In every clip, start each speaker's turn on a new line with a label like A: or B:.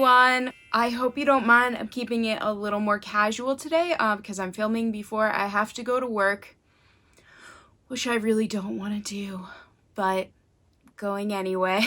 A: everyone. I hope you don't mind. I'm keeping it a little more casual today because I'm filming before I have to go to work, which I really don't want to do, but going anyway.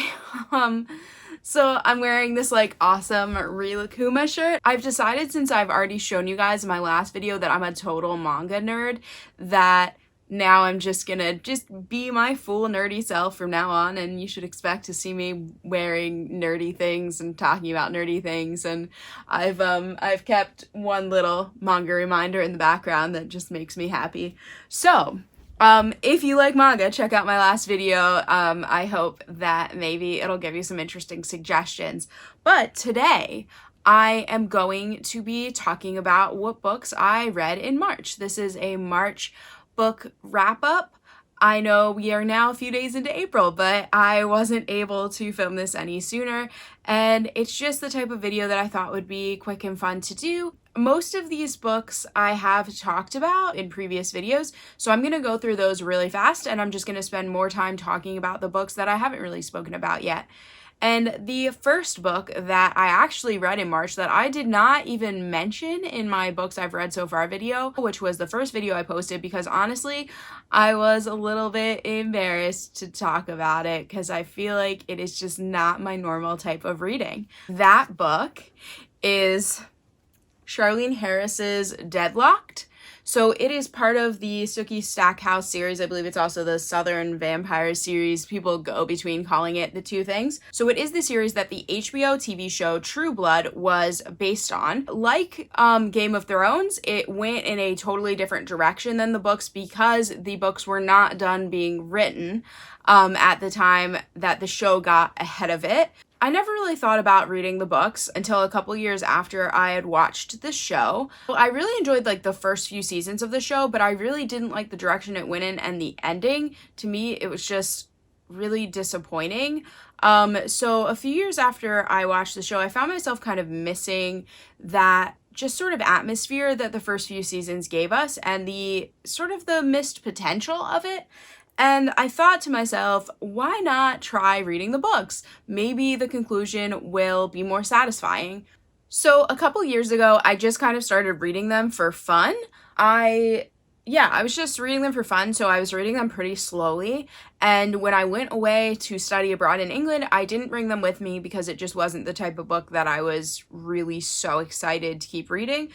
A: So I'm wearing this like awesome Rilakuma shirt. I've decided, since I've already shown you guys in my last video that I'm a total manga nerd, that now I'm just gonna be my full nerdy self from now on, and you should expect to see me wearing nerdy things and talking about nerdy things. And I've kept one little manga reminder in the background that just makes me happy. So if you like manga, check out my last video. I hope that maybe it'll give you some interesting suggestions. But today I am going to be talking about what books I read in March. This is a March book wrap up. I know we are now a few days into April, but I wasn't able to film this any sooner, and it's just the type of video that I thought would be quick and fun to do. Most of these books I have talked about in previous videos, so I'm going to go through those really fast, and I'm just going to spend more time talking about the books that I haven't really spoken about yet. And the first book that I actually read in March that I did not even mention in my books I've read so far video, which was the first video I posted, because honestly, I was a little bit embarrassed to talk about it because I feel like it is just not my normal type of reading. That book is Charlene Harris's Deadlocked. So it is part of the Sookie Stackhouse series. I believe it's also the Southern Vampire series. People go between calling it the two things. So it is the series that the HBO TV show True Blood was based on. Like Game of Thrones, it went in a totally different direction than the books because the books were not done being written at the time that the show got ahead of it. I never really thought about reading the books until a couple years after I had watched the show. I really enjoyed like the first few seasons of the show, but I really didn't like the direction it went in, and the ending, to me, it was just really disappointing. So a few years after I watched the show, I found myself kind of missing that just sort of atmosphere that the first few seasons gave us and the sort of the missed potential of it. And I thought to myself, why not try reading the books? Maybe the conclusion will be more satisfying. So a couple years ago, I just kind of started reading them for fun. I was just reading them for fun, so I was reading them pretty slowly. And when I went away to study abroad in England, I didn't bring them with me because it just wasn't the type of book that I was really so excited to keep reading.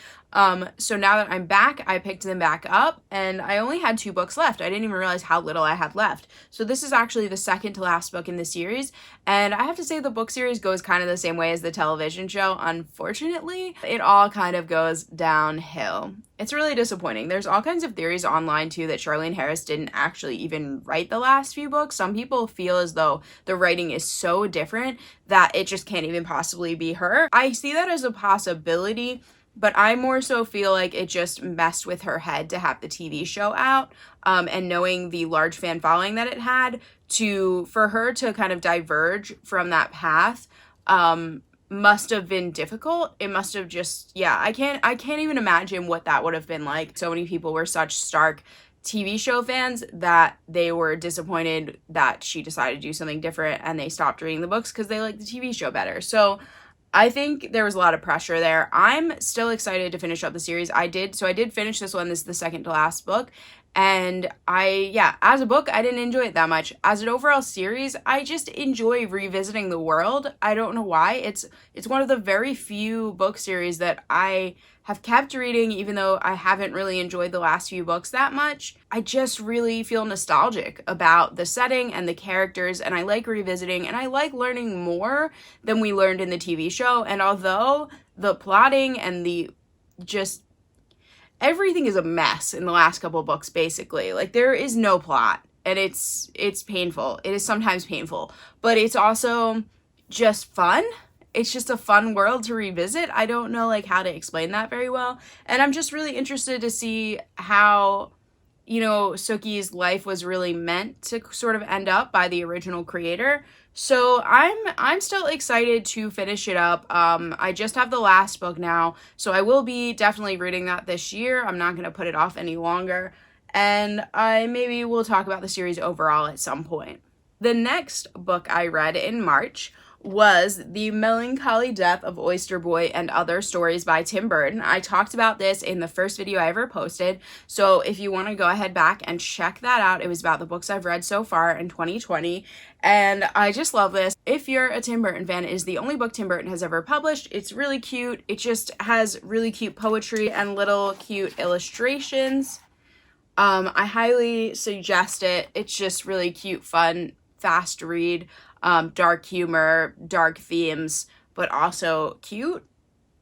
A: So now that I'm back, I picked them back up, and I only had 2 books left. I didn't even realize how little I had left. So this is actually the second to last book in the series, and I have to say the book series goes kind of the same way as the television show. Unfortunately, it all kind of goes downhill. It's really disappointing. There's all kinds of theories online too that Charlene Harris didn't actually even write the last few books. Some people feel as though the writing is so different that it just can't even possibly be her. I see that as a possibility, but I more so feel like it just messed with her head to have the TV show out, and knowing the large fan following that it had, for her to kind of diverge from that path must have been difficult. It must have just, I can't even imagine what that would have been like. So many people were such stark TV show fans that they were disappointed that she decided to do something different, and they stopped reading the books because they liked the TV show better. So I think there was a lot of pressure there. I'm still excited to finish up the series. I did finish this one. This is the second to last book. And as a book, I didn't enjoy it that much. As an overall series, I just enjoy revisiting the world. I don't know why. It's one of the very few book series that I have kept reading, even though I haven't really enjoyed the last few books that much. I just really feel nostalgic about the setting and the characters, and I like revisiting, and I like learning more than we learned in the TV show. And although the plotting and everything is a mess in the last couple of books, basically. Like, there is no plot, and it's painful. It is sometimes painful, but it's also just fun. It's just a fun world to revisit. I don't know how to explain that very well. And I'm just really interested to see how, Sookie's life was really meant to sort of end up by the original creator. So I'm still excited to finish it up. I just have the last book now, so I will be definitely reading that this year. I'm not going to put it off any longer. And I maybe will talk about the series overall at some point. The next book I read in March was The Melancholy Death of Oyster Boy and Other Stories by Tim Burton. I talked about this in the first video I ever posted, so if you want to go ahead back and check that out, it was about the books I've read so far in 2020, and I just love this. If you're a Tim Burton fan, it is the only book Tim Burton has ever published. It's really cute. It just has really cute poetry and little cute illustrations. I highly suggest it. It's just really cute, fun, fast read. Dark humor, dark themes, but also cute.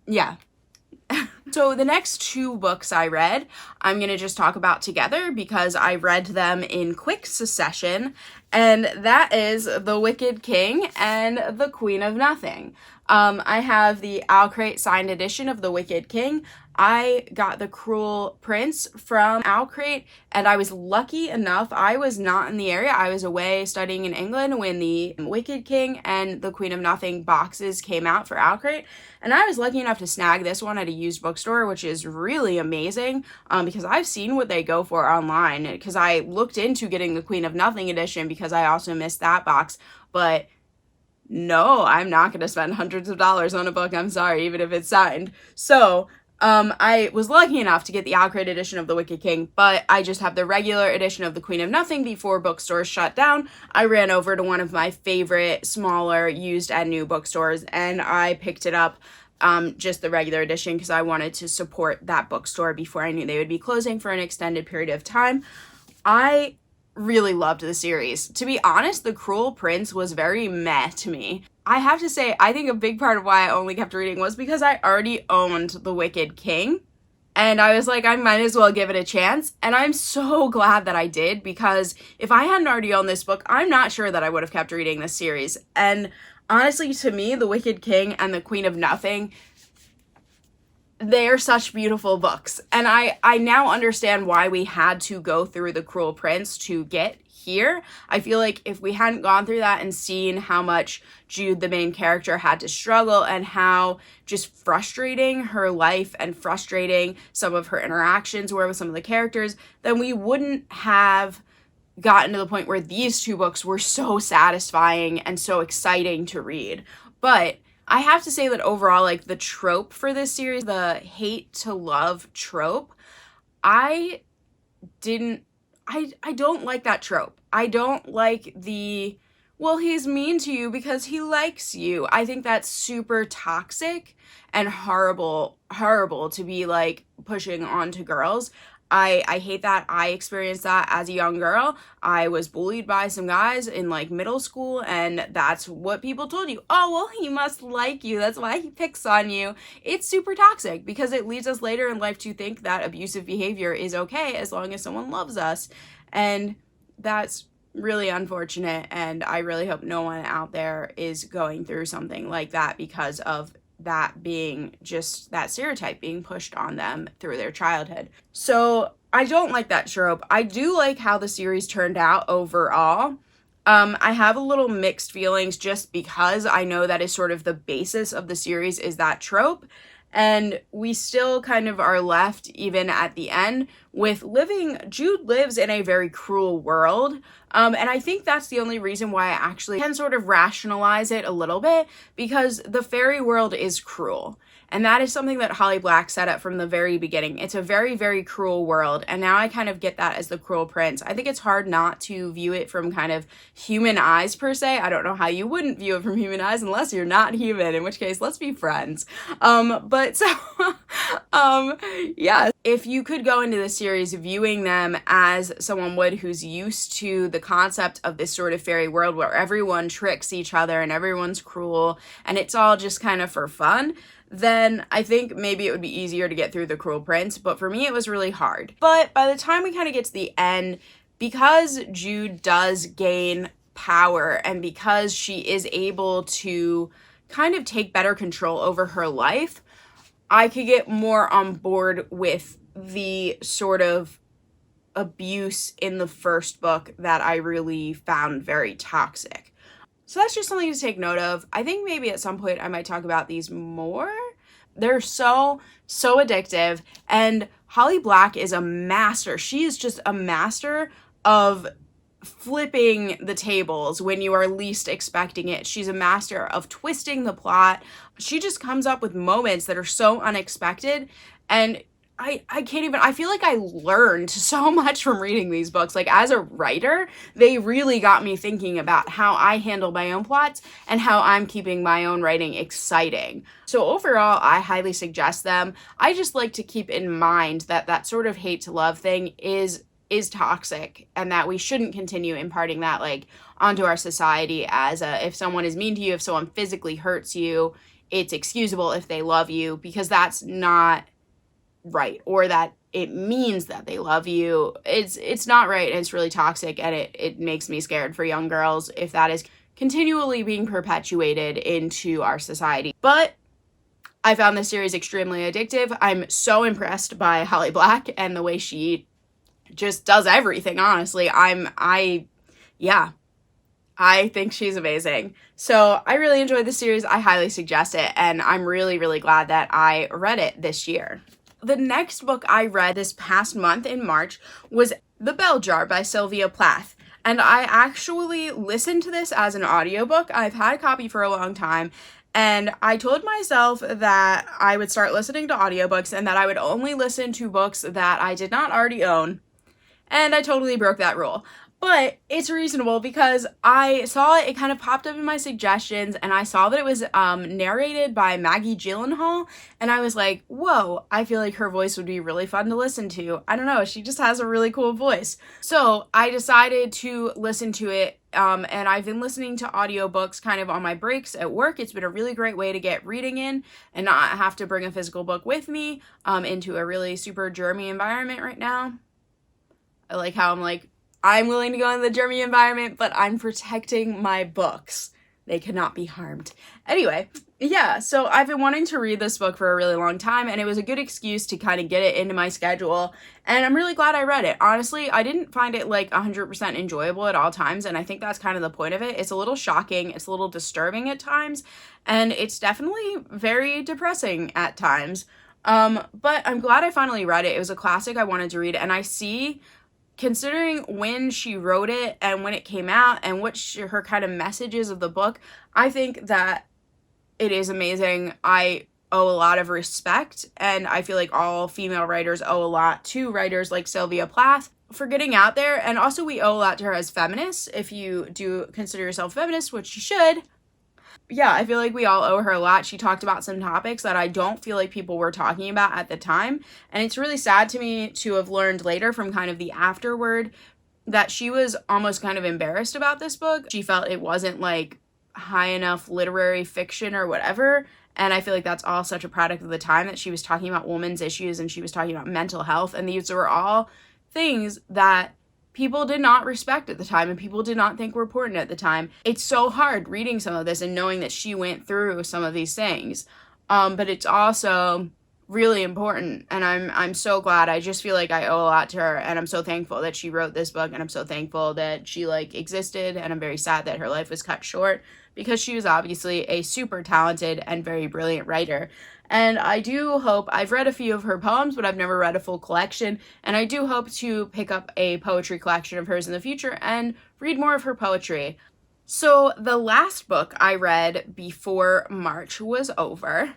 A: Yeah. So the next two books I read, I'm going to just talk about together because I read them in quick succession, and that is The Wicked King and The Queen of Nothing. I have the Owlcrate signed edition of The Wicked King. I got The Cruel Prince from Owlcrate, and I was lucky enough, I was not in the area. I was away studying in England when the Wicked King and The Queen of Nothing boxes came out for Owlcrate, and I was lucky enough to snag this one at a used bookstore, which is really amazing, because I've seen what they go for online, because I looked into getting the Queen of Nothing edition because I also missed that box, but no, I'm not going to spend hundreds of dollars on a book, I'm sorry, even if it's signed. So, I was lucky enough to get the Owlcrate edition of The Wicked King, but I just have the regular edition of The Queen of Nothing before bookstores shut down. I ran over to one of my favorite smaller used and new bookstores, and I picked it up, just the regular edition, because I wanted to support that bookstore before I knew they would be closing for an extended period of time. I really loved the series. To be honest, The Cruel Prince was very meh to me. I have to say, I think a big part of why I only kept reading was because I already owned The Wicked King, and I was like, I might as well give it a chance, and I'm so glad that I did, because if I hadn't already owned this book, I'm not sure that I would have kept reading this series. And honestly, to me, The Wicked King and The Queen of Nothing, they're such beautiful books, and I now understand why we had to go through The Cruel Prince to get here. I feel like if we hadn't gone through that and seen how much Jude, the main character, had to struggle and how just frustrating her life and frustrating some of her interactions were with some of the characters, then we wouldn't have gotten to the point where these two books were so satisfying and so exciting to read. But I have to say that overall, like, the trope for this series, the hate to love trope, I don't like that trope. I don't like the, well, he's mean to you because he likes you. I think that's super toxic and horrible to be, like, pushing onto girls. I hate that. I experienced that as a young girl. I was bullied by some guys in, like, middle school, and that's what people told you. Oh, well, he must like you. That's why he picks on you. It's super toxic because it leads us later in life to think that abusive behavior is okay as long as someone loves us. And that's really unfortunate, and I really hope no one out there is going through something like that because of that being just that stereotype being pushed on them through their childhood. So I don't like that trope. I do like how the series turned out overall. I have a little mixed feelings just because I know that is sort of the basis of the series is that trope. And we still kind of are left, even at the end, with Jude lives in a very cruel world. And I think that's the only reason why I actually can sort of rationalize it a little bit, because the fairy world is cruel. And that is something that Holly Black set up from the very beginning. It's a very, very cruel world. And now I kind of get that as the Cruel Prince. I think it's hard not to view it from kind of human eyes, per se. I don't know how you wouldn't view it from human eyes unless you're not human, in which case, let's be friends. Yeah. If you could go into the series viewing them as someone would who's used to the concept of this sort of fairy world where everyone tricks each other and everyone's cruel and it's all just kind of for fun, then I think maybe it would be easier to get through The Cruel Prince, but for me it was really hard. But by the time we kind of get to the end, because Jude does gain power and because she is able to kind of take better control over her life, I could get more on board with the sort of abuse in the first book that I really found very toxic. So that's just something to take note of. I think maybe at some point I might talk about these more. They're so addictive, and Holly Black is a master. She is just a master of flipping the tables when you are least expecting it. She's a master of twisting the plot. She just comes up with moments that are so unexpected, and I can't even, I feel like I learned so much from reading these books. Like, as a writer, they really got me thinking about how I handle my own plots and how I'm keeping my own writing exciting. So overall, I highly suggest them. I just like to keep in mind that that sort of hate to love thing is toxic, and that we shouldn't continue imparting that like onto our society as if someone is mean to you, if someone physically hurts you, it's excusable if they love you, because that's not right, or that it means that they love you. It's not right, and it's really toxic, and it makes me scared for young girls if that is continually being perpetuated into our society. But I found this series extremely addictive. I'm so impressed by Holly Black and the way she just does everything, honestly. I think she's amazing. So I really enjoyed the series. I highly suggest it, and I'm really, really glad that I read it this year. The next book I read this past month in March was The Bell Jar by Sylvia Plath. And I actually listened to this as an audiobook. I've had a copy for a long time, and I told myself that I would start listening to audiobooks and that I would only listen to books that I did not already own. And I totally broke that rule. But it's reasonable because I saw it kind of popped up in my suggestions, and I saw that it was narrated by Maggie Gyllenhaal, and I was like, whoa, I feel like her voice would be really fun to listen to. I don't know, she just has a really cool voice. So I decided to listen to it, and I've been listening to audiobooks kind of on my breaks at work. It's been a really great way to get reading in and not have to bring a physical book with me into a really super germy environment right now. I like how I'm willing to go in the germy environment, but I'm protecting my books. They cannot be harmed. Anyway, yeah, so I've been wanting to read this book for a really long time, and it was a good excuse to kind of get it into my schedule, and I'm really glad I read it. Honestly, I didn't find it 100% enjoyable at all times, and I think that's kind of the point of it. It's a little shocking, it's a little disturbing at times, and it's definitely very depressing at times. But I'm glad I finally read it. It was a classic I wanted to read, and I see, considering when she wrote it and when it came out and what her kind of messages of the book, I think that it is amazing. I owe a lot of respect, and I feel like all female writers owe a lot to writers like Sylvia Plath for getting out there, and also we owe a lot to her as feminists. If you do consider yourself feminist, which you should, yeah, I feel like we all owe her a lot. She talked about some topics that I don't feel like people were talking about at the time. And it's really sad to me to have learned later from kind of the afterword that she was almost kind of embarrassed about this book. She felt it wasn't high enough literary fiction or whatever. And I feel like that's all such a product of the time, that she was talking about women's issues and she was talking about mental health. And these were all things that people did not respect at the time and people did not think were important at the time. It's so hard reading some of this and knowing that she went through some of these things. But it's also really important, and I'm so glad. I just feel like I owe a lot to her, and I'm so thankful that she wrote this book, and I'm so thankful that she existed, and I'm very sad that her life was cut short, because she was obviously a super talented and very brilliant writer. And I do hope, I've read a few of her poems, but I've never read a full collection, and I do hope to pick up a poetry collection of hers in the future and read more of her poetry. So the last book I read before March was over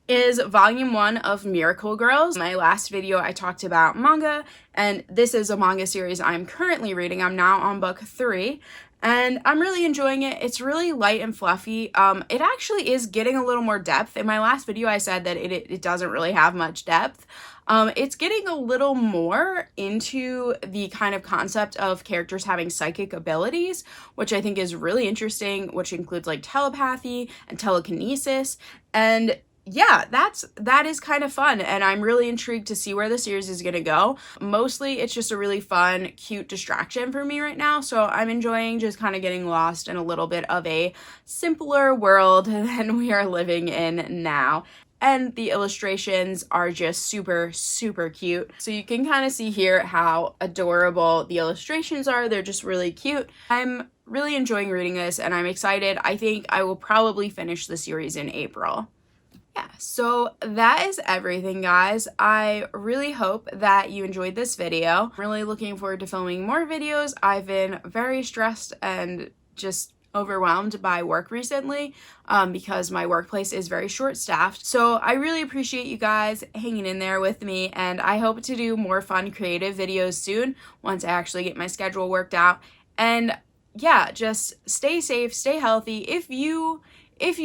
A: is Volume 1 of Miracle Girls. In my last video, I talked about manga, and this is a manga series I'm currently reading. I'm now on book 3. And I'm really enjoying it. It's really light and fluffy. It actually is getting a little more depth. In my last video, I said that it doesn't really have much depth. It's getting a little more into the kind of concept of characters having psychic abilities, which I think is really interesting, which includes telepathy and telekinesis. And yeah, that is kind of fun, and I'm really intrigued to see where the series is gonna go. Mostly, it's just a really fun, cute distraction for me right now, so I'm enjoying just kind of getting lost in a little bit of a simpler world than we are living in now. And the illustrations are just super, super cute. So you can kind of see here how adorable the illustrations are. They're just really cute. I'm really enjoying reading this, and I'm excited. I think I will probably finish the series in April. Yeah, so that is everything, guys. I really hope that you enjoyed this video. I'm really looking forward to filming more videos. I've been very stressed and just overwhelmed by work recently because my workplace is very short-staffed. So I really appreciate you guys hanging in there with me, and I hope to do more fun creative videos soon once I actually get my schedule worked out. And yeah, just stay safe, stay healthy. If you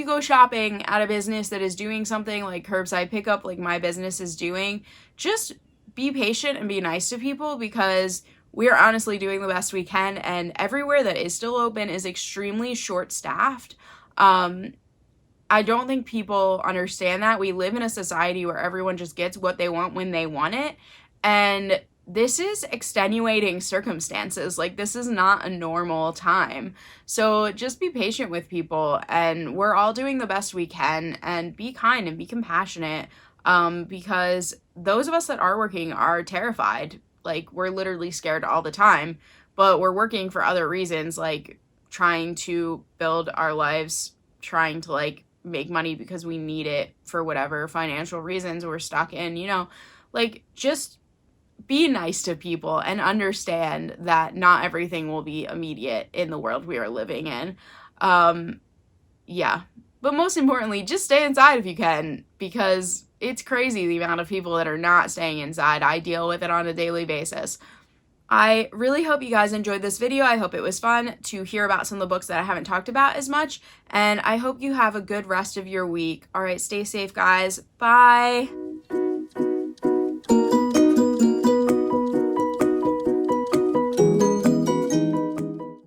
A: go shopping at a business that is doing something like curbside pickup like my business is doing, just be patient and be nice to people, because we're honestly doing the best we can, and everywhere that is still open is extremely short-staffed. I don't think people understand that. We live in a society where everyone just gets what they want when they want it, and this is extenuating circumstances. Like, this is not a normal time. So just be patient with people, and we're all doing the best we can, and be kind and be compassionate, because those of us that are working are terrified. Like, we're literally scared all the time, but we're working for other reasons, like trying to build our lives, trying to like make money because we need it for whatever financial reasons we're stuck in, you know, like, just be nice to people and understand that not everything will be immediate in the world we are living in. Yeah. But most importantly, just stay inside if you can, because it's crazy the amount of people that are not staying inside. I deal with it on a daily basis. I really hope you guys enjoyed this video. I hope it was fun to hear about some of the books that I haven't talked about as much, and I hope you have a good rest of your week. All right, stay safe, guys. Bye.